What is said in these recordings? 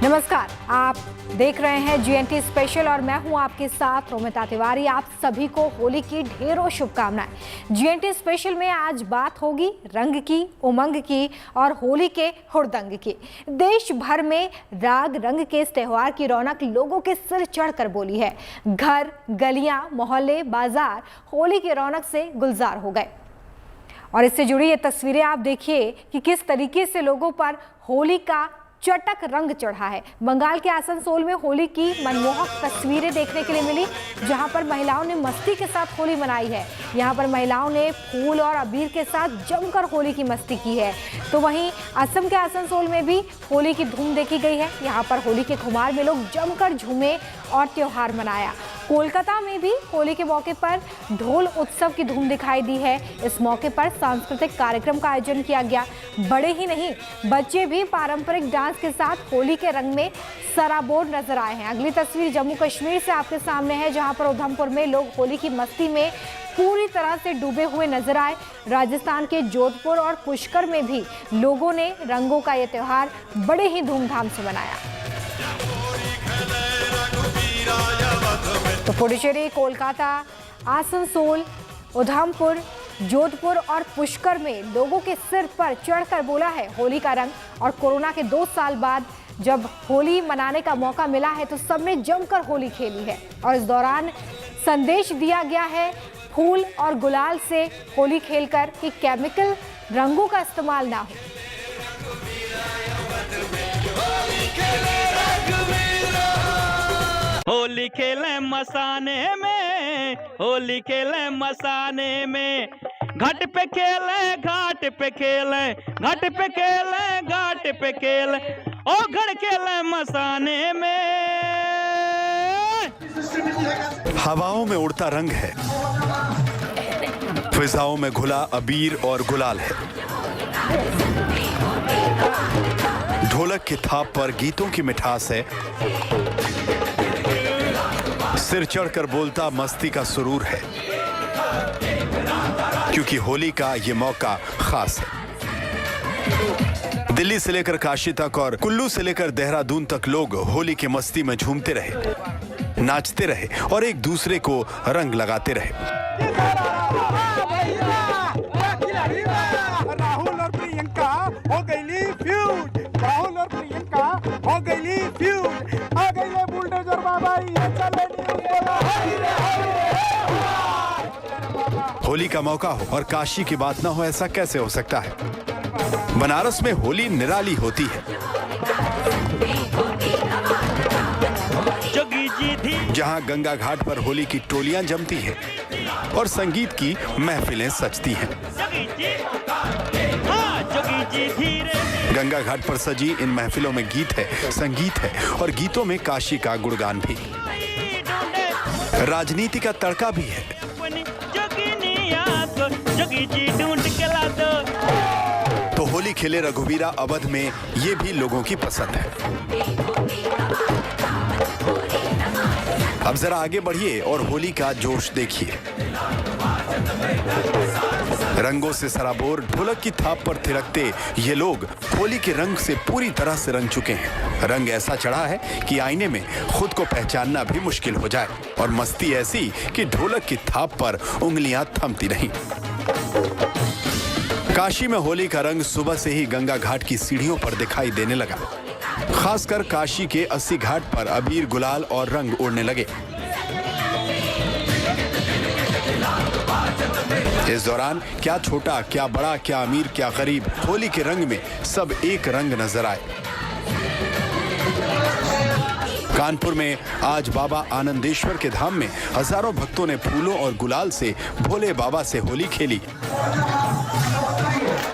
नमस्कार, आप देख रहे हैं जीएनटी स्पेशल और मैं हूं आपके साथ रोमिता तिवारी। आप सभी को होली की ढेरों शुभकामनाएं। जीएनटी स्पेशल में आज बात होगी रंग की, उमंग की और होली के हुड़दंग की। देश भर में राग रंग के इस त्योहार की रौनक लोगों के सिर चढ़कर बोली है। घर, गलियां, मोहल्ले, बाजार होली की रौनक से गुलजार हो गए। और इससे जुड़ी ये तस्वीरें आप देखिए कि किस तरीके से लोगों पर होली का चटक रंग चढ़ा है। बंगाल के आसनसोल में होली की मनमोहक तस्वीरें देखने के लिए मिली, जहां पर महिलाओं ने मस्ती के साथ होली मनाई है। यहां पर महिलाओं ने फूल और अबीर के साथ जमकर होली की मस्ती की है। तो वहीं असम के आसनसोल में भी होली की धूम देखी गई है। यहां पर होली के खुमार में लोग जमकर झूमे और त्योहार मनाया। कोलकाता में भी होली के मौके पर ढोल उत्सव की धूम दिखाई दी है। इस मौके पर सांस्कृतिक कार्यक्रम का आयोजन किया गया। बड़े ही नहीं, बच्चे भी पारंपरिक डांस के साथ होली के रंग में सराबोर नजर आए हैं। अगली तस्वीर जम्मू कश्मीर से आपके सामने है, जहां पर उधमपुर में लोग होली की मस्ती में पूरी तरह से डूबे हुए नजर आए। राजस्थान के जोधपुर और पुष्कर में भी लोगों ने रंगों का ये त्योहार बड़े ही धूमधाम से मनाया। तो पुडुचेरी, कोलकाता, आसनसोल, उधमपुर, जोधपुर और पुष्कर में लोगों के सिर पर चढ़कर बोला है होली का रंग। और कोरोना के 2 साल बाद जब होली मनाने का मौका मिला है तो सबने जमकर होली खेली है। और इस दौरान संदेश दिया गया है फूल और गुलाल से होली खेलकर कि केमिकल रंगों का इस्तेमाल ना हो। होली खेले मसाने में, होली खेले मसाने में, घाट पे खेले, घाट पे खेले, घाट पे खेले, घाट पे खेले, ओ घर खेले मसाने में। हवाओं में उड़ता रंग है, फिजाओं में घुला अबीर और गुलाल है। ढोलक की थाप पर गीतों की मिठास है, सिर चढ़कर बोलता मस्ती का सुरूर है, क्योंकि होली का ये मौका खास है। दिल्ली से लेकर काशी तक और कुल्लू से लेकर देहरादून तक लोग होली की मस्ती में झूमते रहे, नाचते रहे और एक दूसरे को रंग लगाते रहे। राहुल और प्रियंका हो गई फ्यूज, राहुल और प्रियंका हो गई फ्यूज, आ गई बुलडोजर बाबा, ये चले होली का मौका हो और काशी की बात ना हो, ऐसा कैसे हो सकता है। बनारस में होली निराली होती है, जहां गंगा घाट पर होली की टोलियां जमती हैं और संगीत की महफिलें सजती हैं। गंगा घाट पर सजी इन महफिलों में गीत है, संगीत है और गीतों में काशी का गुणगान भी, राजनीति का तड़का भी है। तो होली खेले रघुवीरा अवध में ये भी लोगों की पसंद है। अब जरा आगे बढ़िए और होली का जोश देखिए। रंगों से सराबोर ढोलक की थाप पर थिरकते ये लोग होली के रंग से पूरी तरह से रंग चुके हैं। रंग ऐसा चढ़ा है कि आईने में खुद को पहचानना भी मुश्किल हो जाए, और मस्ती ऐसी कि ढोलक की थाप पर उंगलियां थमती नहीं। काशी में होली का रंग सुबह से ही गंगा घाट की सीढ़ियों पर दिखाई देने लगा। खासकर काशी के 80 घाट पर अबीर, गुलाल और रंग उड़ने लगे। इस दौरान क्या छोटा, क्या बड़ा, क्या अमीर, क्या गरीब, होली के रंग में सब एक रंग नजर आए। कानपुर में आज बाबा आनंदेश्वर के धाम में हजारों भक्तों ने फूलों और गुलाल से भोले बाबा से होली खेली।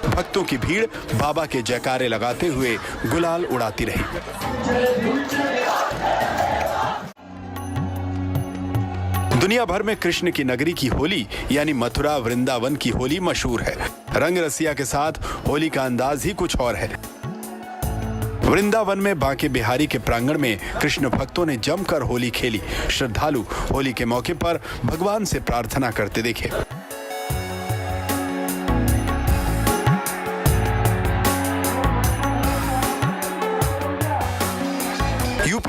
भक्तों की भीड़ बाबा के जयकारे लगाते हुए गुलाल उड़ाती रही। दुनिया भर में कृष्ण की नगरी की होली यानी मथुरा वृंदावन की होली मशहूर है। रंग रसिया के साथ होली का अंदाज ही कुछ और है। वृंदावन में बांके बिहारी के प्रांगण में कृष्ण भक्तों ने जमकर होली खेली। श्रद्धालु होली के मौके पर भगवान से प्रार्थना करते देखे।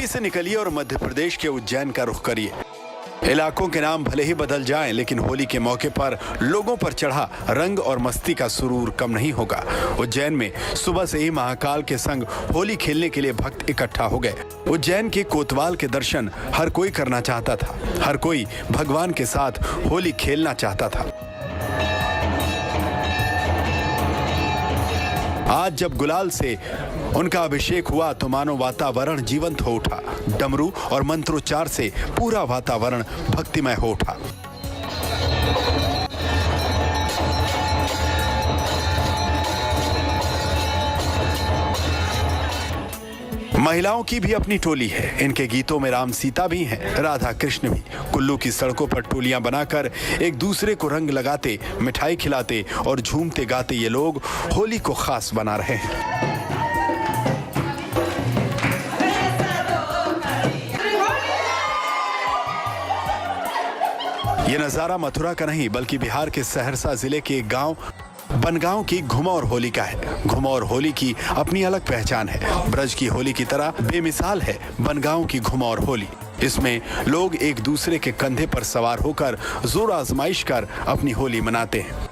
से निकलिए और मध्य प्रदेश के उज्जैन का रुख करिए। इलाकों के नाम भले ही बदल जाएं, लेकिन होली के मौके पर लोगों पर चढ़ा रंग और मस्ती का सुरूर कम नहीं होगा। उज्जैन में सुबह से ही महाकाल के संग होली खेलने के लिए भक्त इकट्ठा हो गए। उज्जैन के कोतवाल के दर्शन हर कोई करना चाहता था। हर कोई भगवान के साथ होली खेलना चाहता था। आज जब गुलाल से उनका अभिषेक हुआ तो मानो वातावरण जीवंत हो उठा। डमरू और मंत्रोच्चार से पूरा वातावरण भक्तिमय हो उठा। महिलाओं की भी अपनी टोली है। इनके गीतों में राम सीता भी हैं, राधा कृष्ण भी। कुल्लू की सड़कों पर टोलियां बनाकर एक दूसरे को रंग लगाते, मिठाई खिलाते और झूमते गाते ये लोग होली को खास बना रहे हैं। ये नजारा मथुरा का नहीं बल्कि बिहार के सहरसा जिले के एक गांव बनगांव की घुमौर होली का है। घुमौर होली की अपनी अलग पहचान है। ब्रज की होली की तरह बेमिसाल है बनगांव की घुमौर होली। इसमें लोग एक दूसरे के कंधे पर सवार होकर जोर आजमाइश कर अपनी होली मनाते हैं।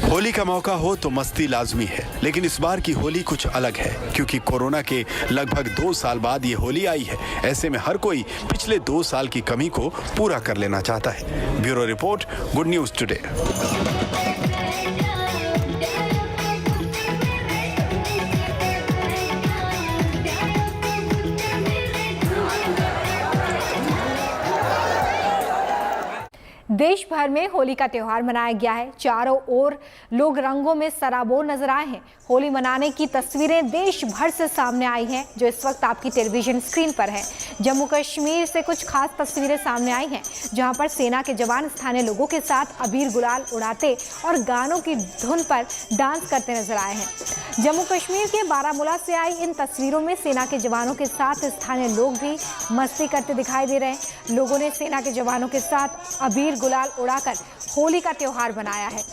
होली का मौका हो तो मस्ती लाजमी है, लेकिन इस बार की होली कुछ अलग है क्योंकि कोरोना के लगभग 2 साल बाद ये होली आई है। ऐसे में हर कोई पिछले 2 साल की कमी को पूरा कर लेना चाहता है। Bureau report, good news today. देश भर में होली का त्योहार मनाया गया है। चारों ओर लोग रंगों में सराबोर नजर आए हैं। होली मनाने की तस्वीरें देश भर से सामने आई हैं, जो इस वक्त आपकी टेलीविजन स्क्रीन पर है। जम्मू कश्मीर से कुछ खास तस्वीरें सामने आई हैं, जहां पर सेना के जवान स्थानीय लोगों के साथ अबीर गुलाल उड़ाते और गानों की धुन पर डांस करते नजर आए हैं। जम्मू कश्मीर के बारामूला से आई इन तस्वीरों में सेना के जवानों के साथ स्थानीय लोग भी मस्ती करते दिखाई दे रहे हैं। लोगों ने सेना के जवानों के साथ अबीर गुलाल उड़ाकर होली का त्योहार मनाया है।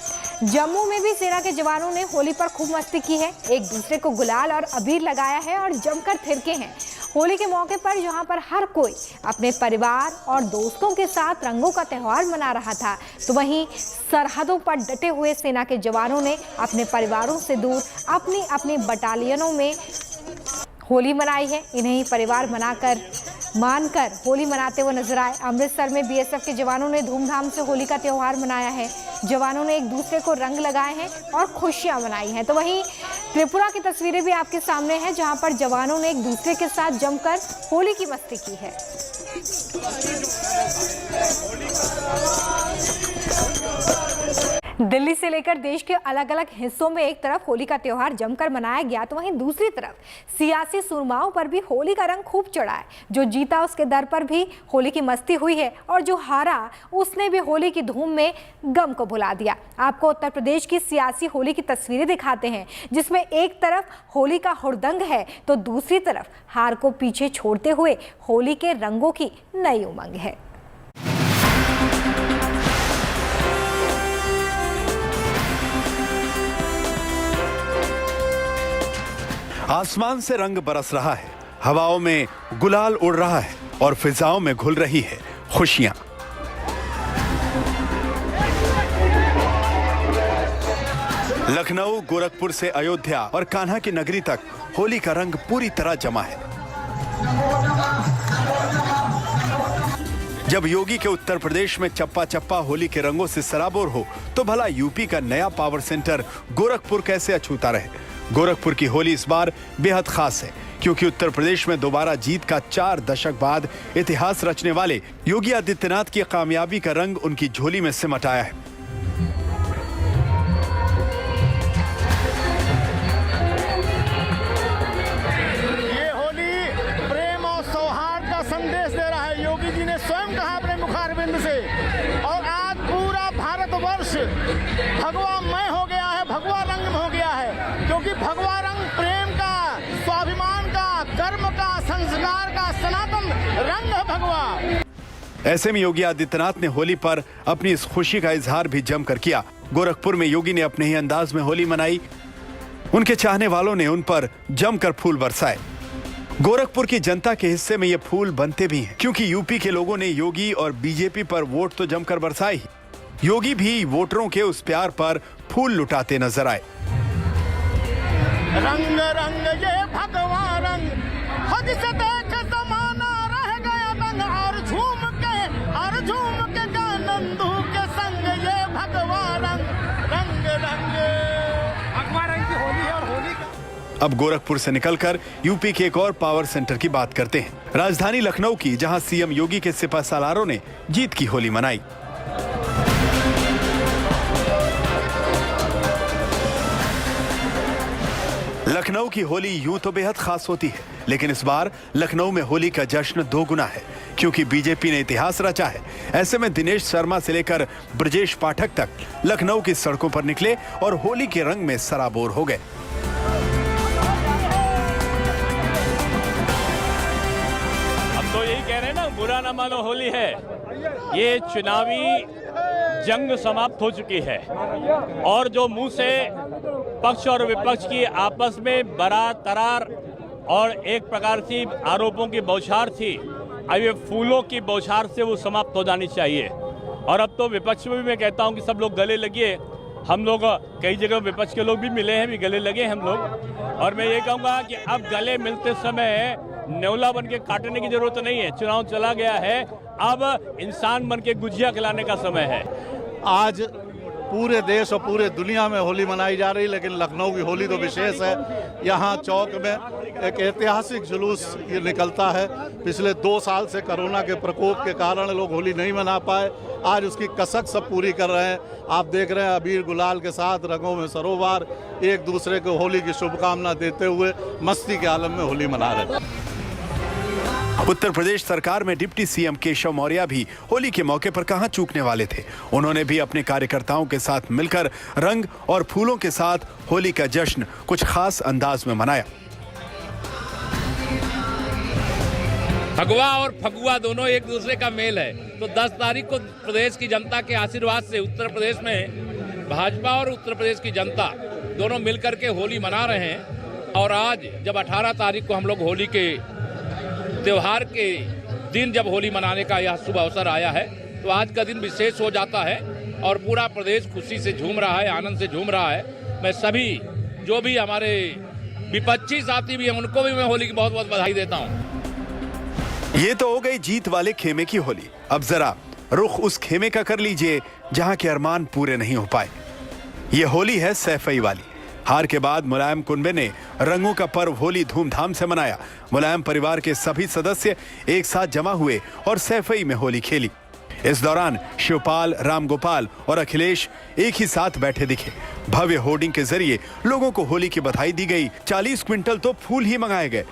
जम्मू में भी सेना के जवानों ने होली पर खूब मस्ती की है। एक दूसरे को गुलाल और अबीर लगाया है और जमकर थिरके हैं। होली के मौके पर जहां पर हर कोई अपने परिवार और दोस्तों के साथ रंगों का त्योहार मना रहा था, तो वहीं सरहदों पर डटे हुए सेना के जवानों ने अपने परिवारों से दूर अपनी अपनी बटालियनों में होली मनाई है। इन्हें ही परिवार मानकर होली मनाते हुए नजर आए। अमृतसर में बीएसएफ के जवानों ने धूमधाम से होली का त्योहार मनाया है। जवानों ने एक दूसरे को रंग लगाए हैं और खुशियां मनाई हैं। तो वहीं त्रिपुरा की तस्वीरें भी आपके सामने हैं, जहां पर जवानों ने एक दूसरे के साथ जमकर होली की मस्ती की है। दिल्ली से लेकर देश के अलग अलग हिस्सों में एक तरफ होली का त्योहार जमकर मनाया गया, तो वहीं दूसरी तरफ सियासी सुरमाओं पर भी होली का रंग खूब चढ़ा है। जो जीता उसके दर पर भी होली की मस्ती हुई है और जो हारा उसने भी होली की धूम में गम को भुला दिया। आपको उत्तर प्रदेश की सियासी होली की तस्वीरें दिखाते हैं, जिसमें एक तरफ होली का हुड़दंग है तो दूसरी तरफ हार को पीछे छोड़ते हुए होली के रंगों की नई उमंग है। आसमान से रंग बरस रहा है, हवाओं में गुलाल उड़ रहा है और फिजाओं में घुल रही है खुशियां। लखनऊ, गोरखपुर से अयोध्या और कान्हा की नगरी तक होली का रंग पूरी तरह जमा है। जब योगी के उत्तर प्रदेश में चप्पा चप्पा होली के रंगों से सराबोर हो, तो भला यूपी का नया पावर सेंटर गोरखपुर कैसे अछूता रहे। गोरखपुर की होली इस बार बेहद खास है, क्योंकि उत्तर प्रदेश में दोबारा जीत का 4 दशक बाद इतिहास रचने वाले योगी आदित्यनाथ की कामयाबी का रंग उनकी झोली में सिमट आया है। ये होली प्रेम और सौहार्द का संदेश दे रहा है। योगी जी ने स्वयं कहा अपने मुखारबिंद से, और आज पूरा भारतवर्ष भगवामय हो गया है, भगवा रंग में हो गया है, क्योंकि भगवा रंग प्रेम का, स्वाभिमान का, कर्म का, संस्कार का सनातन रंग है भगवा। ऐसे में योगी आदित्यनाथ ने होली पर अपनी इस खुशी का इजहार भी जमकर किया। गोरखपुर में योगी ने अपने ही अंदाज में होली मनाई। उनके चाहने वालों ने उन पर जमकर फूल बरसाए। गोरखपुर की जनता के हिस्से में ये फूल बनते भी हैं, क्योंकि यूपी के लोगों ने योगी और बीजेपी पर वोट तो जमकर बरसाए ही, योगी भी वोटरों के उस प्यार पर फूल लुटाते नजर आए। रंग रंग ये भगवा रंग, खुद से देख जमाना रह गया दंग, और झूम के गा नंदू के संग, ये भगवा रंग रंग रंग भगवा रंग की होली है। और होली का अब गोरखपुर से निकलकर यूपी के एक और पावर सेंटर की बात करते हैं, राजधानी लखनऊ की, जहां सीएम योगी के सिपहसालारों ने जीत की होली मनाई। लखनऊ की होली यूं तो बेहद खास होती है, लेकिन इस बार लखनऊ में होली का जश्न दो गुना है, क्योंकि बीजेपी ने इतिहास रचा है। ऐसे में दिनेश शर्मा से लेकर ब्रजेश पाठक तक लखनऊ की सड़कों पर निकले और होली के रंग में सराबोर हो गए। हम तो यही कह रहे हैं ना, बुरा ना मानो होली है। ये चुनावी जंग समाप्त हो चुकी है और जो मुंह से पक्ष और विपक्ष की आपस में बड़ा तरार और एक प्रकार से आरोपों की बौछार थी, अब ये फूलों की बौछार से वो समाप्त हो जानी चाहिए। और अब तो विपक्ष में भी मैं कहता हूं कि सब लोग गले लगिए। हम लोग कई जगह विपक्ष के लोग भी मिले हैं, भी गले लगे हम लोग। और मैं ये कहूँगा कि अब गले मिलते समय नेवला बन के काटने की जरूरत नहीं है। चुनाव चला गया है, अब इंसान बन के गुजिया खिलाने का समय है। आज पूरे देश और पूरे दुनिया में होली मनाई जा रही, लेकिन लखनऊ की होली तो विशेष है। यहाँ चौक में एक ऐतिहासिक जुलूस ये निकलता है। पिछले 2 साल से कोरोना के प्रकोप के कारण लोग होली नहीं मना पाए, आज उसकी कसक सब पूरी कर रहे हैं। आप देख रहे हैं अबीर गुलाल के साथ रंगों में सरोवर, एक दूसरे को होली की शुभकामना देते हुए मस्ती के आलम में होली मना रहे हैं। उत्तर प्रदेश सरकार में डिप्टी सीएम केशव मौर्य भी होली के मौके पर कहां चूकने वाले थे। उन्होंने भी अपने कार्यकर्ताओं के साथ मिलकर रंग और फूलों के साथ होली का जश्न कुछ खास अंदाज में मनाया। फगुआ और फगुआ दोनों एक दूसरे का मेल है। तो 10 तारीख को प्रदेश की जनता के आशीर्वाद से उत्तर प्रदेश में भाजपा और उत्तर प्रदेश की जनता दोनों मिलकर के होली मना रहे हैं। और आज जब 18 तारीख को हम लोग होली के त्योहार के दिन जब होली मनाने का यह शुभ अवसर आया है, तो आज का दिन विशेष हो जाता है और पूरा प्रदेश खुशी से झूम रहा है, आनंद से झूम रहा है। मैं सभी जो भी हमारे विपक्षी साथी भी हैं, उनको भी मैं होली की बहुत बहुत बधाई देता हूं। ये तो हो गई जीत वाले खेमे की होली। अब जरा रुख उस खेमे का कर लीजिए जहां के अरमान पूरे नहीं हो पाए। ये होली है सैफई वाली। हार के बाद मुलायम कुनबे ने रंगों का पर्व होली धूमधाम से मनाया। मुलायम परिवार के सभी सदस्य एक साथ जमा हुए और सैफई में होली खेली। इस दौरान शिवपाल, रामगोपाल और अखिलेश एक ही साथ बैठे दिखे। भव्य होर्डिंग के जरिए लोगों को होली की बधाई दी गई। 40 क्विंटल तो फूल ही मंगाए गए।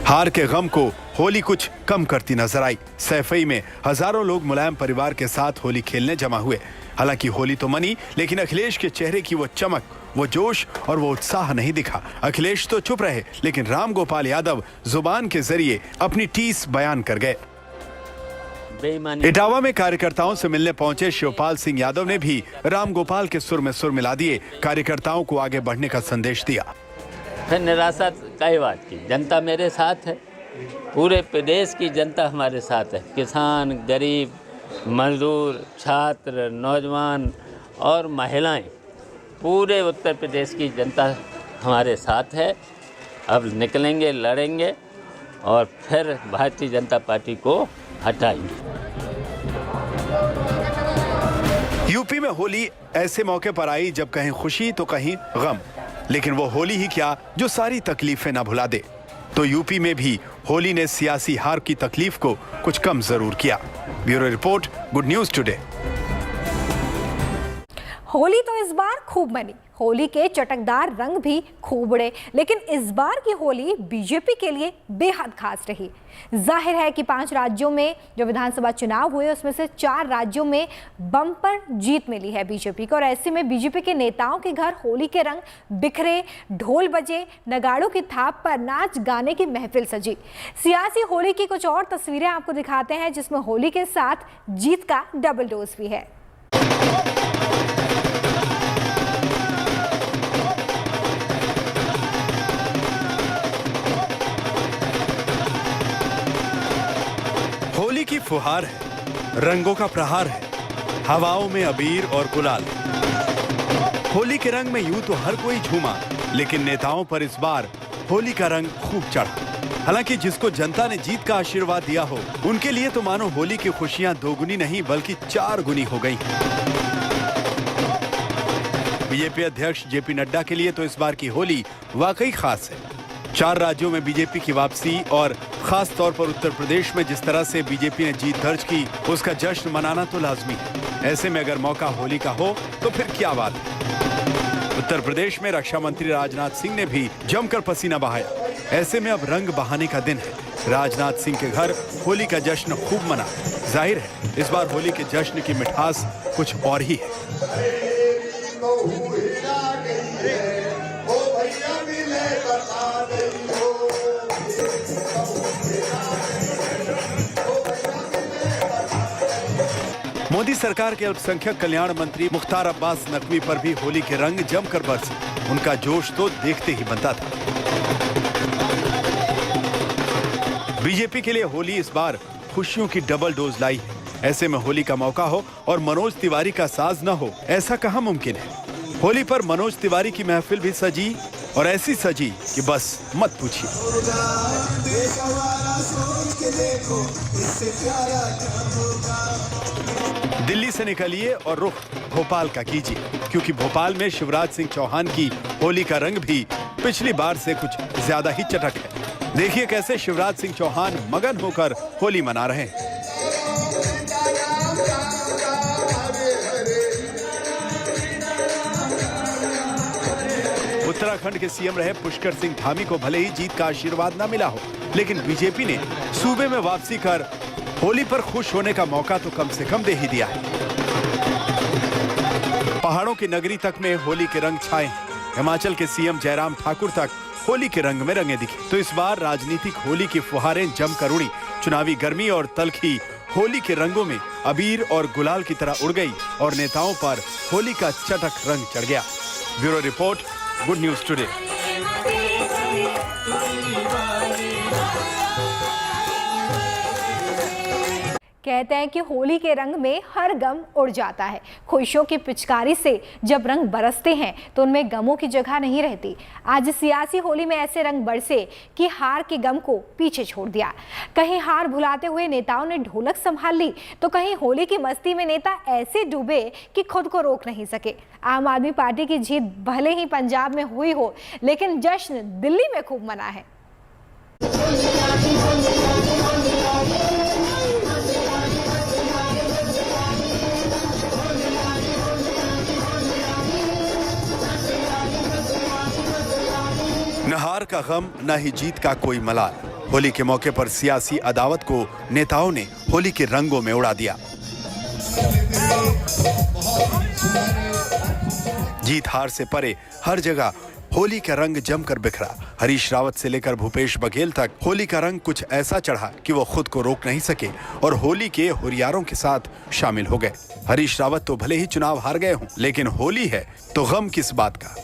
हार के गम को होली कुछ कम करती नजर आई। सैफई में हजारों लोग मुलायम परिवार के साथ होली खेलने जमा हुए। हालांकि होली तो मनी, लेकिन अखिलेश के चेहरे की वो चमक, वो जोश और वो उत्साह नहीं दिखा। अखिलेश तो चुप रहे, लेकिन रामगोपाल यादव जुबान के जरिए अपनी टीस बयान कर गए। इटावा में कार्यकर्ताओं से मिलने पहुंचे शिवपाल सिंह यादव ने भी रामगोपाल के सुर में सुर मिला दिए। कार्यकर्ताओं को आगे बढ़ने का संदेश दिया। फिर निराशा कई बात की, जनता मेरे साथ है, पूरे प्रदेश की जनता हमारे साथ है। किसान, गरीब, मजदूर, छात्र, नौजवान और महिलाएं, पूरे उत्तर प्रदेश की जनता हमारे साथ है। अब निकलेंगे, लड़ेंगे और फिर भारतीय जनता पार्टी को हटाएंगे। यूपी में होली ऐसे मौके पर आई जब कहीं खुशी तो कहीं गम, लेकिन वो होली ही क्या जो सारी तकलीफें ना भुला दे। तो यूपी में भी होली ने सियासी हार की तकलीफ को कुछ कम जरूर किया। Bureau report, good news today. Holi तो इस बार खूब मनी। होली के चटकदार रंग भी खूब उड़े, लेकिन इस बार की होली बीजेपी के लिए बेहद खास रही। जाहिर है कि 5 राज्यों में जो विधानसभा चुनाव हुए उसमें से 4 राज्यों में बम्पर जीत मिली है बीजेपी को, और ऐसे में बीजेपी के नेताओं के घर होली के रंग बिखरे, ढोल बजे, नगाड़ों की थाप पर नाच गाने की महफिल सजी। सियासी होली की कुछ और तस्वीरें आपको दिखाते हैं जिसमें होली के साथ जीत का डबल डोज भी है। होली की फुहार है, रंगों का प्रहार है, हवाओं में अबीर और गुलाल। होली के रंग में यूं तो हर कोई झूमा, लेकिन नेताओं पर इस बार होली का रंग खूब चढ़ा। हालांकि जिसको जनता ने जीत का आशीर्वाद दिया हो, उनके लिए तो मानो होली की खुशियां दोगुनी नहीं बल्कि 4 गुनी हो गई। बीजेपी अध्यक्ष जेपी नड्डा के लिए तो इस बार की होली वाकई खास है। 4 राज्यों में बीजेपी की वापसी और खास तौर पर उत्तर प्रदेश में जिस तरह से बीजेपी ने जीत दर्ज की, उसका जश्न मनाना तो लाजमी है। ऐसे में अगर मौका होली का हो तो फिर क्या बात है। उत्तर प्रदेश में रक्षा मंत्री राजनाथ सिंह ने भी जमकर पसीना बहाया। ऐसे में अब रंग बहाने का दिन है। राजनाथ सिंह के घर होली का जश्न खूब मना। जाहिर है इस बार होली के जश्न की मिठास कुछ और ही है। मोदी सरकार के अल्पसंख्यक कल्याण मंत्री मुख्तार अब्बास नकवी पर भी होली के रंग जमकर बरसे। उनका जोश तो देखते ही बनता था। बीजेपी के लिए होली इस बार खुशियों की डबल डोज लाई है। ऐसे में होली का मौका हो और मनोज तिवारी का साज न हो, ऐसा कहाँ मुमकिन है। होली पर मनोज तिवारी की महफिल भी सजी, और ऐसी सजी कि बस मत पूछिए। दिल्ली से निकलिए और रुख भोपाल का कीजिए, क्योंकि भोपाल में शिवराज सिंह चौहान की होली का रंग भी पिछली बार से कुछ ज्यादा ही चटक है। देखिए कैसे शिवराज सिंह चौहान मगन होकर होली मना रहे हैं। उत्तराखंड के सीएम रहे पुष्कर सिंह धामी को भले ही जीत का आशीर्वाद न मिला हो, लेकिन बीजेपी ने सूबे में वापसी कर होली पर खुश होने का मौका तो कम से कम दे ही दिया है। पहाड़ों की नगरी तक में होली के रंग छाए। हिमाचल के सीएम जयराम ठाकुर तक होली के रंग में रंगे दिखे। तो इस बार राजनीतिक होली की फुहारें जमकर उड़ी। चुनावी गर्मी और तलखी होली के रंगों में अबीर और गुलाल की तरह उड़ गई और नेताओं पर होली का चटक रंग चढ़ गया। Bureau report, good news today. कहते हैं कि होली के रंग में हर गम उड़ जाता है। खुशियों की पिचकारी से जब रंग बरसते हैं तो उनमें गमों की जगह नहीं रहती। आज सियासी होली में ऐसे रंग बरसे कि हार के गम को पीछे छोड़ दिया। कहीं हार भुलाते हुए नेताओं ने ढोलक संभाल ली, तो कहीं होली की मस्ती में नेता ऐसे डूबे कि खुद को रोक नहीं सके। आम आदमी पार्टी की जीत भले ही पंजाब में हुई हो, लेकिन जश्न दिल्ली में खूब मना है। न हार का गम, न ही जीत का कोई मलाल। होली के मौके पर सियासी अदावत को नेताओं ने होली के रंगों में उड़ा दिया। जीत हार से परे हर जगह होली का रंग जमकर बिखरा। हरीश रावत से लेकर भूपेश बघेल तक होली का रंग कुछ ऐसा चढ़ा कि वो खुद को रोक नहीं सके और होली के हुरियारों के साथ शामिल हो गए। हरीश रावत तो भले ही चुनाव हार गए हों, लेकिन होली है तो गम किस बात का।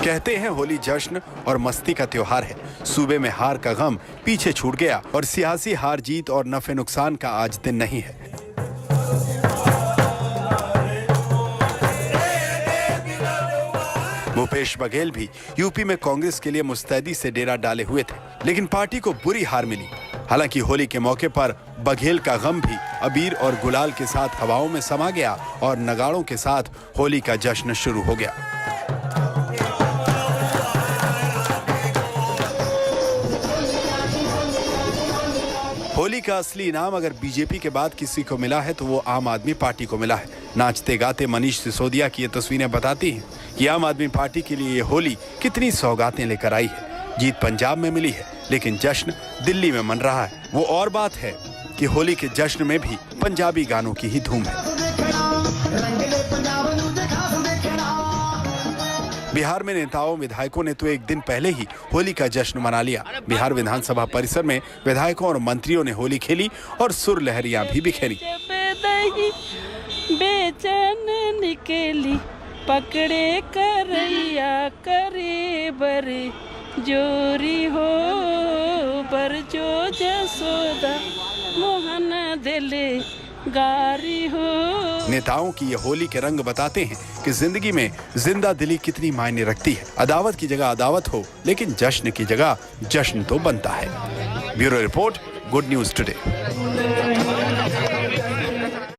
कहते हैं होली जश्न और मस्ती का त्योहार है। सूबे में हार का गम पीछे छूट गया और सियासी हार जीत और नफे नुकसान का आज दिन नहीं है। भूपेश बघेल भी यूपी में कांग्रेस के लिए मुस्तैदी से डेरा डाले हुए थे, लेकिन पार्टी को बुरी हार मिली। हालांकि होली के मौके पर बघेल का गम भी अबीर और गुलाल के साथ हवाओं में समा गया और नगाड़ों के साथ होली का जश्न शुरू हो गया। होली का असली इनाम अगर बीजेपी के बाद किसी को मिला है तो वो आम आदमी पार्टी को मिला है। नाचते गाते मनीष सिसोदिया की ये तस्वीरें बताती हैं कि आम आदमी पार्टी के लिए ये होली कितनी सौगातें लेकर आई है। जीत पंजाब में मिली है, लेकिन जश्न दिल्ली में मन रहा है। वो और बात है कि होली के जश्न में भी पंजाबी गानों की ही धूम है। बिहार में नेताओं विधायकों ने तो एक दिन पहले ही होली का जश्न मना लिया। बिहार विधानसभा परिसर में विधायकों और मंत्रियों ने होली खेली और सुर लहरियां भी बिखेरी। बेचैन निकली पकड़े करैया करे बरे जोरी हो बर जो जसोदा मोहन दिले गारी हो। नेताओं की ये होली के रंग बताते हैं कि जिंदगी में जिंदा दिली कितनी मायने रखती है। अदावत की जगह अदावत हो, लेकिन जश्न की जगह जश्न तो बनता है। Bureau report, good news today.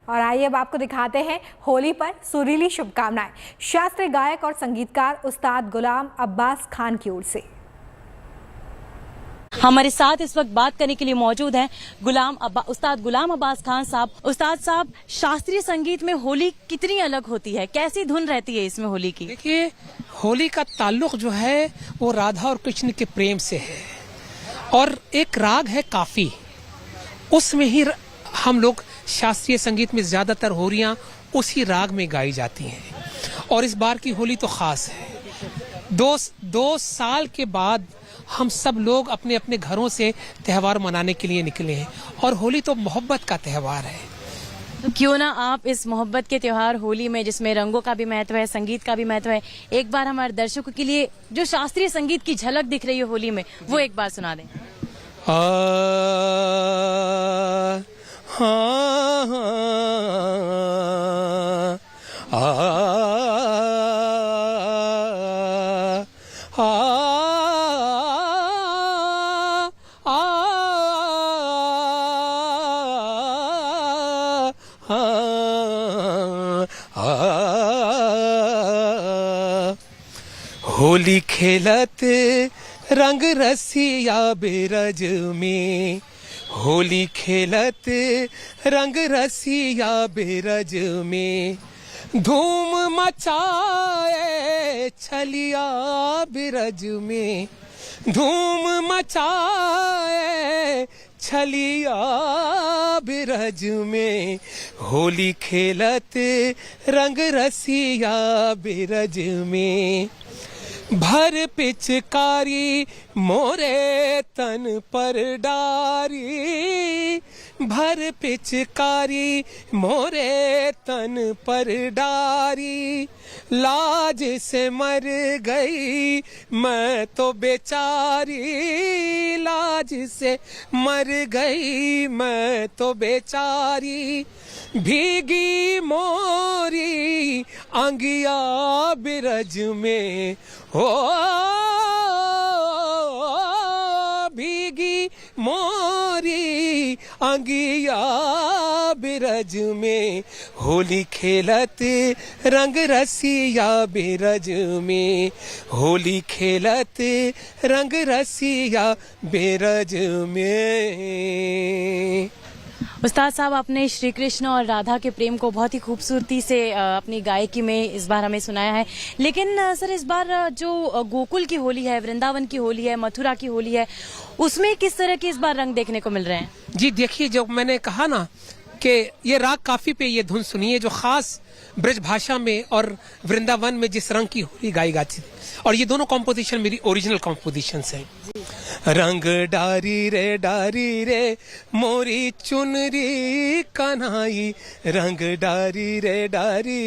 और आइए अब आपको दिखाते हैं होली पर सुरीली शुभकामनाएं शास्त्रीय गायक और संगीतकार उस्ताद गुलाम अब्बास खान की ओर से। हमारे साथ इस वक्त बात करने के लिए मौजूद हैं उस्ताद गुलाम अब्बास खान साहब। उस्ताद साहब, शास्त्रीय संगीत में होली कितनी अलग होती है, कैसी धुन रहती है इसमें होली की? देखिए, होली का ताल्लुक जो है वो राधा और कृष्ण के प्रेम से है, और एक राग है काफी, उसमें ही हम लोग शास्त्रीय संगीत में ज्यादातर होलियां उसी राग में गाई जाती हैं। और इस बार की होली तो खास है। दो साल के बाद हम सब लोग अपने अपने घरों से त्यौहार मनाने के लिए निकले हैं, और होली तो मोहब्बत का त्यौहार है। तो क्यों ना आप इस मोहब्बत के त्योहार होली में, जिसमें रंगों का भी महत्व है, संगीत का भी महत्व है, एक बार हमारे दर्शकों के लिए जो शास्त्रीय संगीत की झलक दिख रही है होली में, वो एक बार सुना दें। होली खेलत रंग रसिया बिरज में, होली खेलत रंग रसिया बिरज में, धूम मचाए छलिया बिरज में, धूम मचाए छलिया बिरज में, होली खेलत रंग रसिया बिरज में, भर पिचकारी मोरे तन पर डारी, भर पिचकारी मोरे तन पर डारी, लाज से मर गई मैं तो बेचारी, लाज से मर गई मैं तो बेचारी, भीगी मोरी अंगिया बिरज में, हो भीगी मोरी अंगिया बिरज में, होली खेलत रंग रसिया बिरज में, होली खेलत रंग रसिया बिरज में। उस्ताद साहब, आपने श्री कृष्ण और राधा के प्रेम को बहुत ही खूबसूरती से अपनी गायकी में इस बार हमें सुनाया है, लेकिन सर इस बार जो गोकुल की होली है, वृंदावन की होली है, मथुरा की होली है, उसमें किस तरह के इस बार रंग देखने को मिल रहे हैं? जी देखिए, जो मैंने कहा ना कि ये राग काफी पे ये धुन सुनिए जो खास ब्रज भाषा में और वृंदावन में जिस रंग की होली गाई जाती थी, और ये दोनों कॉम्पोजिशन मेरी ओरिजिनल कॉम्पोजिशंस हैं। रंग डारी रे मोरी चुनरी कन्हाई, रंग डारी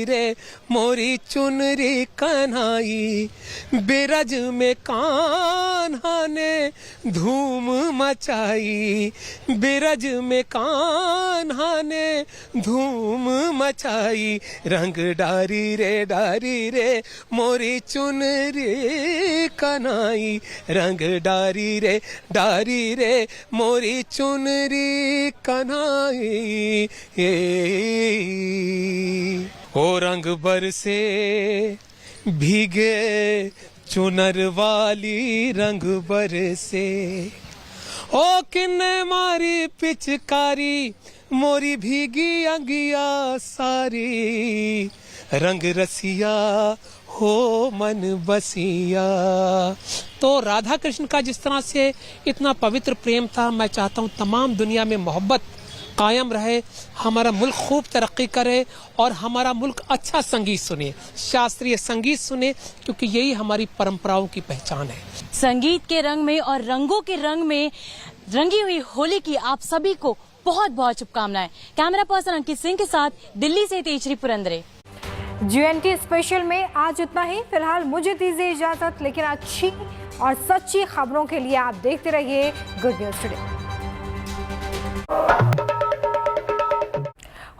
रे मोरी चुनरी कन्हाई, बिरज में कान्हा ने धूम मचाई, बिरज में कान्हा ने धूम मचाई, रंग डारी रे मोरी चुनरी कन्हाई, रंग डारी रे मोरी चुनरी कन्हाई, ओ रंग बरसे भीगे चुनर वाली, रंग बरसे ओ किन्ने मारी पिचकारी मोरी भीगी अंगिया सारी, रंग रसिया हो मन बसिया। तो राधा कृष्ण का जिस तरह से इतना पवित्र प्रेम था, मैं चाहता हूँ तमाम दुनिया में मोहब्बत कायम रहे, हमारा मुल्क खूब तरक्की करे और हमारा मुल्क अच्छा संगीत सुने, शास्त्रीय संगीत सुने, क्योंकि यही हमारी परंपराओं की पहचान है। संगीत के रंग में और रंगों के रंग में रंगी हुई होली की आप सभी को बहुत बहुत शुभकामनाएं। कैमरा पर्सन अंकित सिंह के साथ दिल्ली से तेजश्री पुरंदरे। GNT स्पेशल में आज इतना ही। फिलहाल मुझे दीजिए इजाजत, लेकिन अच्छी और सच्ची खबरों के लिए आप देखते रहिए गुड न्यूज टुडे।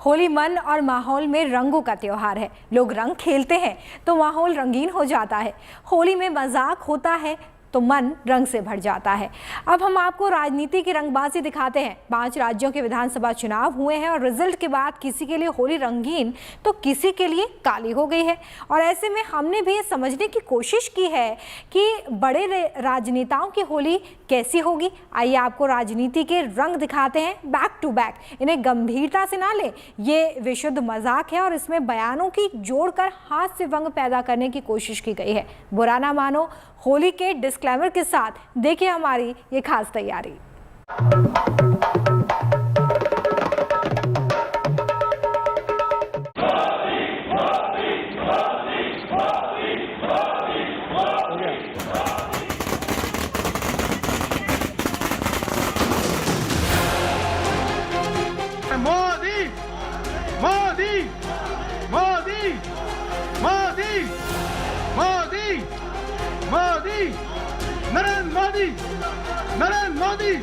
होली मन और माहौल में रंगों का त्योहार है। लोग रंग खेलते हैं तो माहौल रंगीन हो जाता है। होली में मजाक होता है तो मन रंग से भर जाता है। अब हम आपको राजनीति की रंगबाजी दिखाते हैं। 5 राज्यों के विधानसभा चुनाव हुए हैं और रिजल्ट के बाद किसी के लिए होली रंगीन तो किसी के लिए काली हो गई है। और ऐसे में हमने भी ये समझने की कोशिश की है कि बड़े राजनेताओं की होली कैसी होगी। आइए आपको राजनीति के रंग दिखाते हैं बैक टू बैक। इन्हें गंभीरता से ना ले, ये विशुद्ध मजाक है और इसमें बयानों की जोड़कर हास्य व्यंग पैदा करने की कोशिश की गई है। बुरा ना मानो। होली के डिस्क्लेमर के साथ देखिए हमारी ये खास तैयारी। मोदी मोदी मोदी मोदी मोदी मोदी नरेंद्र मोदी नरेंद्र मोदी।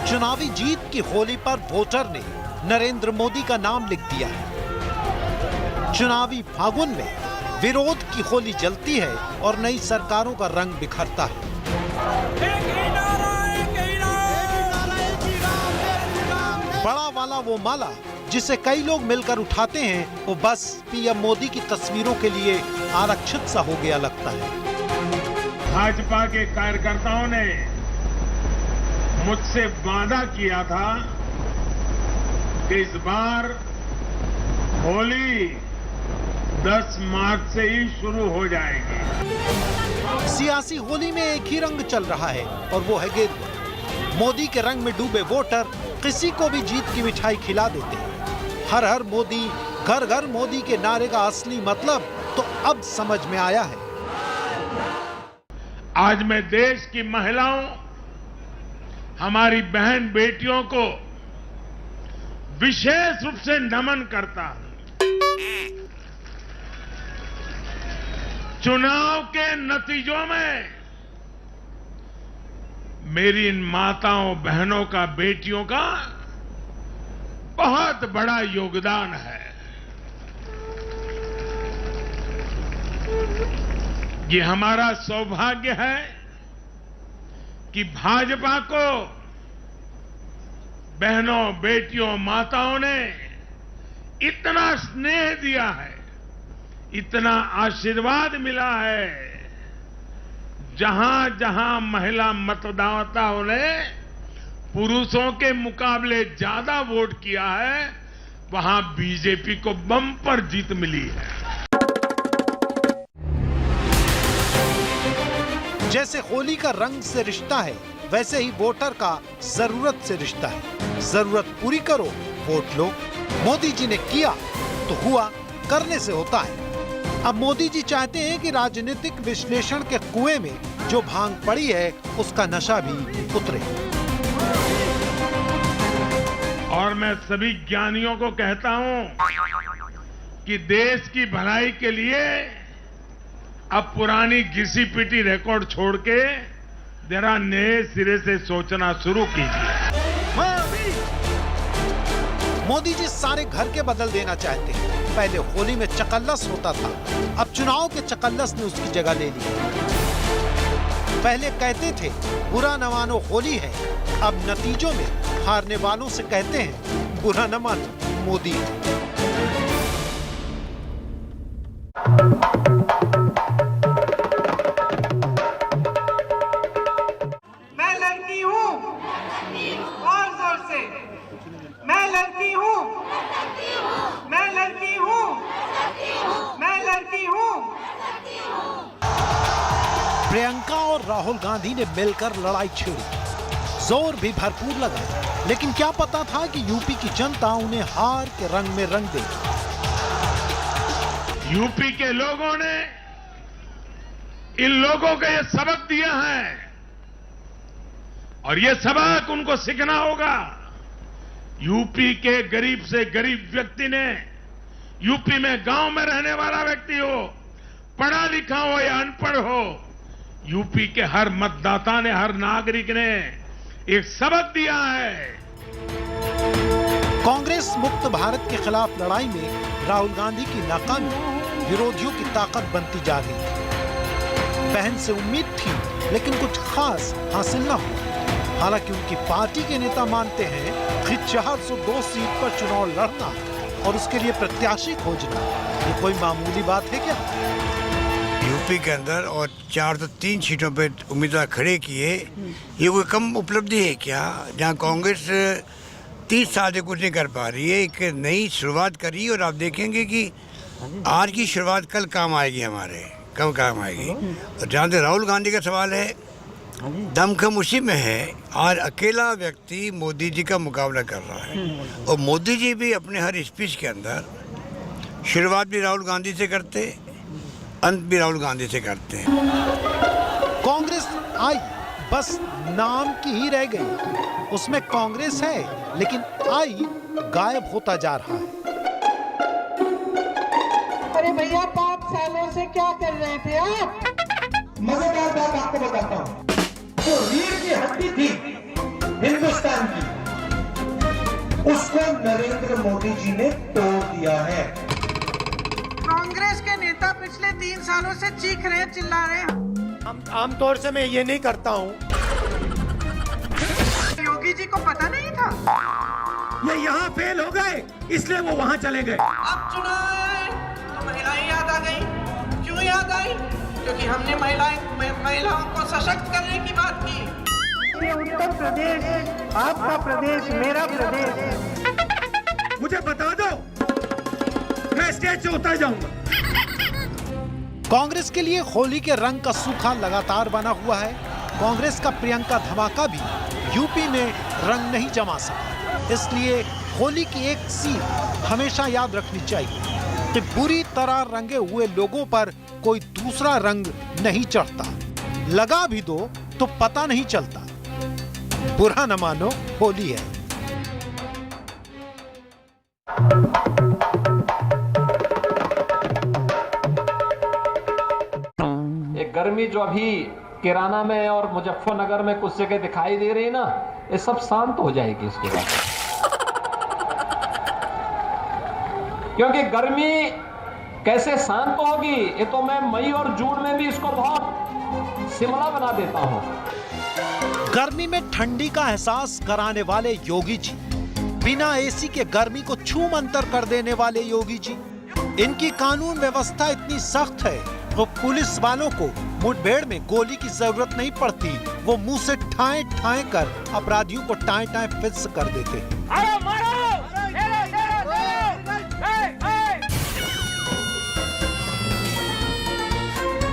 चुनावी जीत की होली पर वोटर ने नरेंद्र मोदी का नाम लिख दिया है। चुनावी फागुन में विरोध की होली जलती है और नई सरकारों का रंग बिखरता है। बड़ा वाला वो माला जिसे कई लोग मिलकर उठाते हैं, वो बस पीएम मोदी की तस्वीरों के लिए आरक्षित सा हो गया लगता है। भाजपा के कार्यकर्ताओं ने मुझसे वादा किया था कि इस बार होली 10 मार्च से ही शुरू हो जाएगी। सियासी होली में एक ही रंग चल रहा है और वो है गेरुआ। मोदी के रंग में डूबे वोटर किसी को भी जीत की मिठाई खिला देते हैं। हर हर मोदी, घर घर मोदी के नारे का असली मतलब तो अब समझ में आया है। आज मैं देश की महिलाओं, हमारी बहन बेटियों को विशेष रूप से नमन करता हूं। चुनाव के नतीजों में मेरी इन माताओं, बहनों का, बेटियों का बहुत बड़ा योगदान है। ये हमारा सौभाग्य है कि भाजपा को बहनों, बेटियों, माताओं ने इतना स्नेह दिया है, इतना आशीर्वाद मिला है। जहां जहां महिला मतदाताओं ने पुरुषों के मुकाबले ज्यादा वोट किया है, वहां बीजेपी को बम्पर जीत मिली है। जैसे होली का रंग से रिश्ता है, वैसे ही वोटर का जरूरत से रिश्ता है। जरूरत पूरी करो, वोट लो। मोदी जी ने किया तो हुआ, करने से होता है। अब मोदी जी चाहते हैं कि राजनीतिक विश्लेषण के कुएं में जो भांग पड़ी है, उसका नशा भी उतरे। और मैं सभी ज्ञानियों को कहता हूं कि देश की भलाई के लिए अब पुरानी घिसी पिटी रिकॉर्ड छोड़ के जरा नए सिरे से सोचना शुरू कीजिए। मोदी जी सारे घर के बदल देना चाहते हैं। पहले होली में चकल्लस होता था, अब चुनाव के चकल्लस ने उसकी जगह ले ली। पहले कहते थे बुरा न मानो होली है, अब नतीजों में हारने वालों से कहते हैं बुरा न मानो मोदी है। मैं लड़की हूँ और जोर से, मैं प्रियंका और राहुल गांधी ने मिलकर लड़ाई छेड़ी, जोर भी भरपूर लगा, लेकिन क्या पता था कि यूपी की जनता उन्हें हार के रंग में रंग देगी। यूपी के लोगों ने इन लोगों को ये सबक दिया है और ये सबक उनको सीखना होगा। यूपी के गरीब से गरीब व्यक्ति ने, यूपी में गांव में रहने वाला व्यक्ति हो, पढ़ा लिखा हो या अनपढ़ हो, यूपी के हर मतदाता ने, हर नागरिक ने एक सबक दिया है। कांग्रेस मुक्त भारत के खिलाफ लड़ाई में राहुल गांधी की नाकामी विरोधियों की ताकत बनती जा रही थी। बहन से उम्मीद थी, लेकिन कुछ खास हासिल न हुआ। हालांकि उनकी पार्टी के नेता मानते हैं कि 402 सीट पर चुनाव लड़ना और उसके लिए प्रत्याशी खोजना ये कोई मामूली बात है क्या? यूपी के अंदर और 403 सीटों पे उम्मीदवार खड़े किए, ये कोई कम उपलब्धि है क्या? जहां कांग्रेस 30 साल से कुछ नहीं कर पा रही है, एक नई शुरुआत करी और आप देखेंगे कि आज की शुरुआत कल काम आएगी, हमारे कब काम आएगी। और जहाँ से राहुल गांधी का सवाल है, दमखम उसी में है। आज अकेला व्यक्ति मोदी जी का मुकाबला कर रहा है और मोदी जी भी अपने हर स्पीच के अंदर शुरुआत भी राहुल गांधी से करते, अंत भी राहुल गांधी से करते हैं। कांग्रेस आई, बस नाम की ही रह गई। उसमें कांग्रेस है, लेकिन आई गायब होता जा रहा है। अरे भैया 5 सालों से क्या कर रहे थे आप? मजेदार बात आपको बताता हूँ। जो रीढ़ की हड्डी थी हिंदुस्तान की, उसको नरेंद्र मोदी जी ने तोड़ दिया है। कांग्रेस के नेता पिछले 3 सालों से चीख रहे, चिल्ला रहे हैं। आमतौर से मैं ये नहीं करता हूँ। योगी जी को पता नहीं था, ये यहाँ फेल हो गए, इसलिए वो वहाँ चले गए। अब चुनाव आए तो महिलाएं याद आ गई। क्यों याद आई? क्योंकि हमने महिलाओं को सशक्त करने की बात की। ये उत्तर प्रदेश आपका प्रदेश, मेरा प्रदेश। मुझे बता दो, मैं स्टेज से उतर जाऊंगा। कांग्रेस के लिए होली के रंग का सूखा लगातार बना हुआ है। कांग्रेस का प्रियंका धमाका भी यूपी में रंग नहीं जमा सका। इसलिए होली की एक सीख हमेशा याद रखनी चाहिए कि बुरी तरह रंगे हुए लोगों पर कोई दूसरा रंग नहीं चढ़ता। लगा भी दो तो पता नहीं चलता। बुरा न मानो, होली है। एक गर्मी जो अभी किराना में और मुजफ्फरनगर में कुछ जगह दिखाई दे रही है ना, ये सब शांत हो जाएगी इसके बाद। क्योंकि गर्मी कैसे शांत होगी, ये तो मैं मई और जून में भी इसको बहुत शिमला बना देता हूं। गर्मी में ठंडी का एहसास कराने वाले योगी जी, बिना एसी के गर्मी को छू मंतर कर देने वाले योगी जी। इनकी कानून व्यवस्था इतनी सख्त है तो पुलिस वालों को मुठभेड़ में गोली की जरूरत नहीं पड़ती। वो मुंह से ठाए ठाए कर अपराधियों को टाए टाए फिक्स कर देते हैं।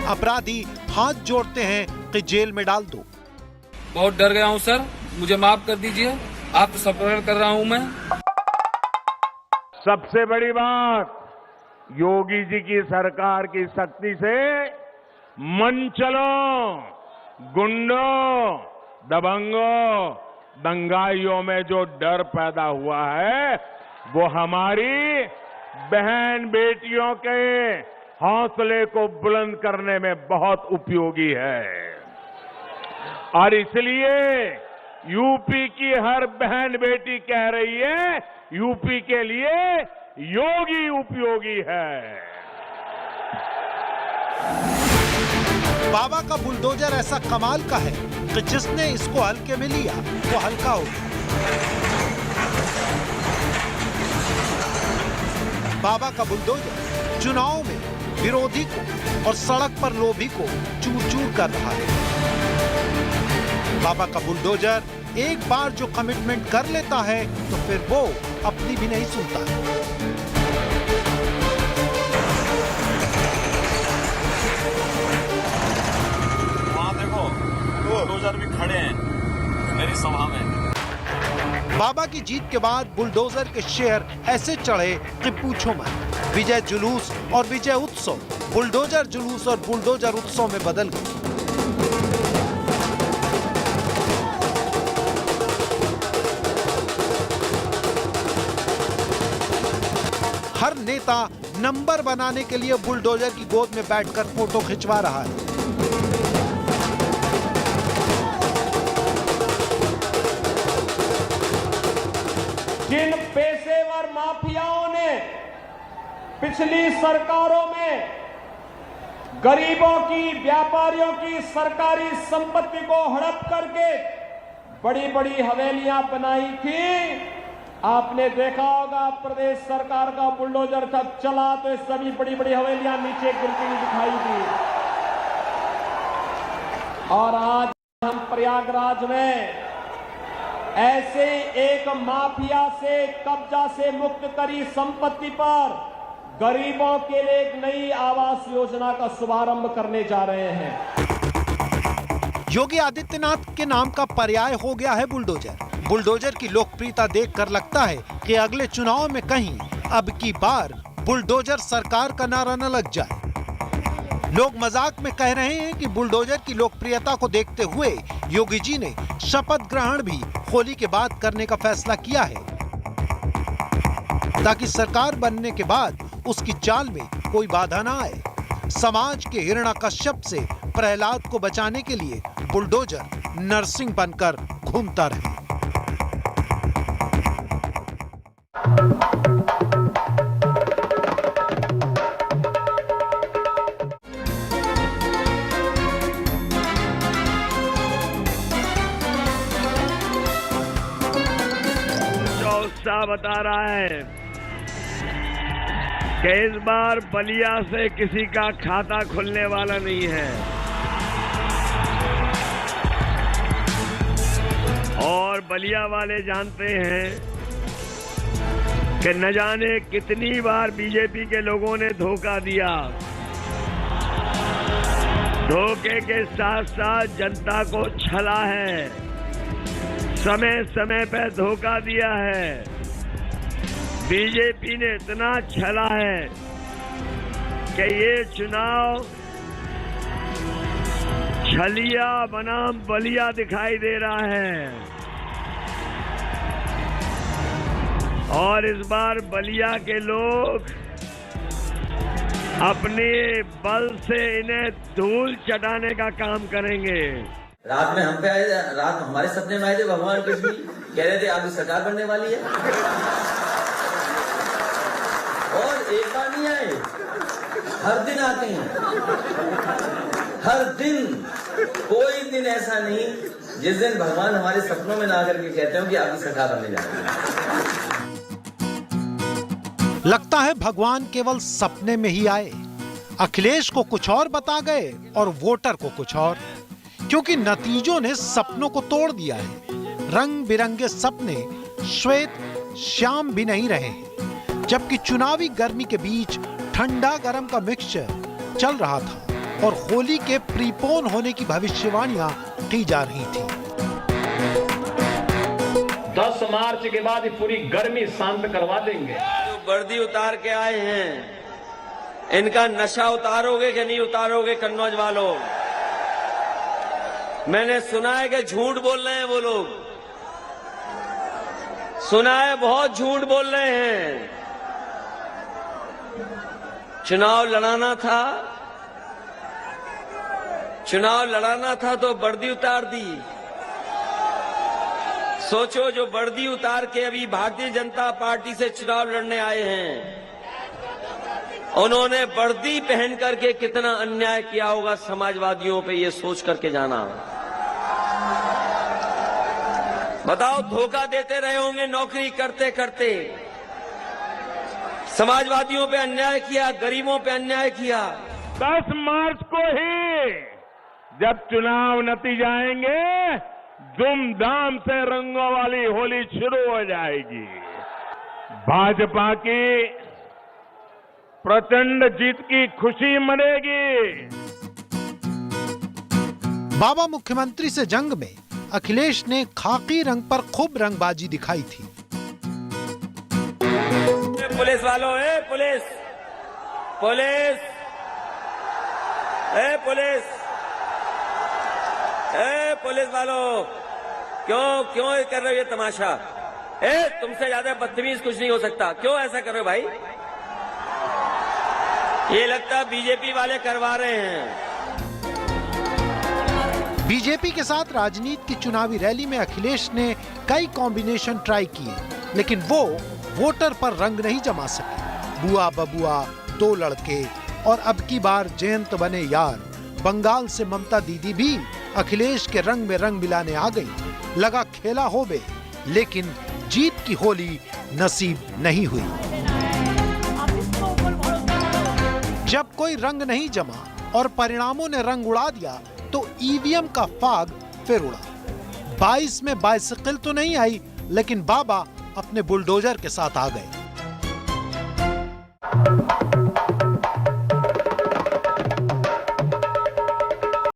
अपराधी हाथ जोड़ते हैं कि जेल में डाल दो। बहुत डर गया हूं सर, मुझे माफ कर दीजिए, आपको समर्पण कर रहा हूं मैं। सबसे बड़ी बात, योगी जी की सरकार की शक्ति से मनचलों, गुंडों, दबंगों, दंगाइयों में जो डर पैदा हुआ है, वो हमारी बहन बेटियों के हौसले को बुलंद करने में बहुत उपयोगी है। और इसलिए यूपी की हर बहन बेटी कह रही है, यूपी के लिए योगी उपयोगी है। बाबा का बुलडोजर ऐसा कमाल का है कि जिसने इसको हल्के में लिया वो हल्का हो गया। बाबा का बुलडोजर चुनाव में विरोधी को और सड़क पर लोभी को चूर चूर कर रहा है। बाबा का बुलडोजर एक बार जो कमिटमेंट कर लेता है तो फिर वो अपनी भी नहीं सुनता है। बाबा की जीत के बाद बुलडोजर के शेयर ऐसे चढ़े कि पूछो मत। विजय जुलूस और विजय उत्सव बुलडोजर जुलूस और बुलडोजर उत्सव में बदल गए। हर नेता नंबर बनाने के लिए बुलडोजर की गोद में बैठकर फोटो खिंचवा रहा है। जिन पेशेवर माफियाओं ने पिछली सरकारों में गरीबों की, व्यापारियों की सरकारी संपत्ति को हड़प करके बड़ी बड़ी हवेलियां बनाई थी, आपने देखा होगा प्रदेश सरकार का बुलडोजर जब चला तो सभी बड़ी बड़ी हवेलियां नीचे गिरती हुई दिखाई दी। और आज हम प्रयागराज में ऐसे एक माफिया से, कब्जा से मुक्त करी संपत्ति पर गरीबों के लिए एक नई आवास योजना का शुभारंभ करने जा रहे हैं। योगी आदित्यनाथ के नाम का पर्याय हो गया है बुलडोजर। बुलडोजर की लोकप्रियता देखकर लगता है कि अगले चुनाव में कहीं अब की बार बुलडोजर सरकार का नारा न लग जाए। लोग मजाक में कह रहे हैं कि बुलडोजर की लोकप्रियता को देखते हुए योगी जी ने शपथ ग्रहण भी होली के बाद करने का फैसला किया है, ताकि सरकार बनने के बाद उसकी चाल में कोई बाधा ना आए। समाज के हिरण्यकश्यप से प्रहलाद को बचाने के लिए बुलडोजर नरसिंह बनकर घूमता रहे। चौसा बता रहा है कि इस बार बलिया से किसी का खाता खुलने वाला नहीं है और बलिया वाले जानते हैं कि न जाने कितनी बार बीजेपी के लोगों ने धोखा दिया। धोखे के साथ साथ जनता को छला है, समय समय पर धोखा दिया है। बीजेपी ने इतना छला है कि ये चुनाव छलिया बनाम बलिया दिखाई दे रहा है और इस बार बलिया के लोग अपने बल से इन्हें धूल चटाने का काम करेंगे। रात में हम पे आए, रात हमारे सपने में आए थे भगवान कृष्ण कह रहे थे आपकी सरकार बनने वाली है और एक बार नहीं आए, हर दिन आते हैं। हर दिन, कोई दिन ऐसा नहीं जिस दिन भगवान हमारे सपनों में ना करके कहते हो कि आपकी सरकार बनने जा रही है। लगता है भगवान केवल सपने में ही आए, अखिलेश को कुछ और बता गए और वोटर को कुछ और, क्योंकि नतीजों ने सपनों को तोड़ दिया है। रंग बिरंगे सपने श्वेत श्याम भी नहीं रहे हैं, जबकि चुनावी गर्मी के बीच ठंडा गरम का मिक्सचर चल रहा था और होली के प्रीपोन होने की भविष्यवाणियां की जा रही थी। 10 मार्च के बाद ये पूरी गर्मी शांत करवा देंगे। जो वर्दी उतार के आए हैं, इनका नशा उतारोगे कि नहीं उतारोगे कन्नौज वालों? मैंने सुना है कि झूठ बोल रहे हैं वो लोग, सुना है बहुत झूठ बोल रहे हैं। चुनाव लड़ाना था तो वर्दी उतार दी। सोचो, जो वर्दी उतार के अभी भारतीय जनता पार्टी से चुनाव लड़ने आए हैं, उन्होंने वर्दी पहन करके कितना अन्याय किया होगा समाजवादियों पे, ये सोच करके जाना। बताओ, धोखा देते रहे होंगे नौकरी करते करते, समाजवादियों पे अन्याय किया, गरीबों पे अन्याय किया। 10 मार्च को ही जब चुनाव नतीजे आएंगे, धूमधाम से रंगों वाली होली शुरू हो जाएगी। भाजपा की प्रचंड जीत की खुशी मनेगी। बाबा मुख्यमंत्री से जंग में अखिलेश ने खाकी रंग पर खूब रंगबाजी दिखाई थी। पुलिस वालों, पुलिस पुलिस पुलिस पुलिस वालों, क्यों कर रहे हो ये तमाशा? तुमसे ज्यादा बदतमीज कुछ नहीं हो सकता। क्यों ऐसा कर रहे हो भाई? ये लगता बीजेपी वाले करवा रहे हैं। बीजेपी के साथ राजनीति की चुनावी रैली में अखिलेश ने कई कॉम्बिनेशन ट्राई किए, लेकिन वो वोटर पर रंग नहीं जमा सके। बुआ बबुआ, दो लड़के और अब की बार जयंत बने यार, बंगाल से ममता दीदी भी अखिलेश के रंग में रंग मिलाने आ गई। लगा खेला हो बे, लेकिन जीत की होली नसीब नहीं हुई। जब कोई रंग नहीं जमा और परिणामों ने रंग उड़ा दिया तो ईवीएम का फाग फिर उड़ा। 22 में बाइसिकल तो नहीं आई, लेकिन बाबा अपने बुलडोजर के साथ आ गए।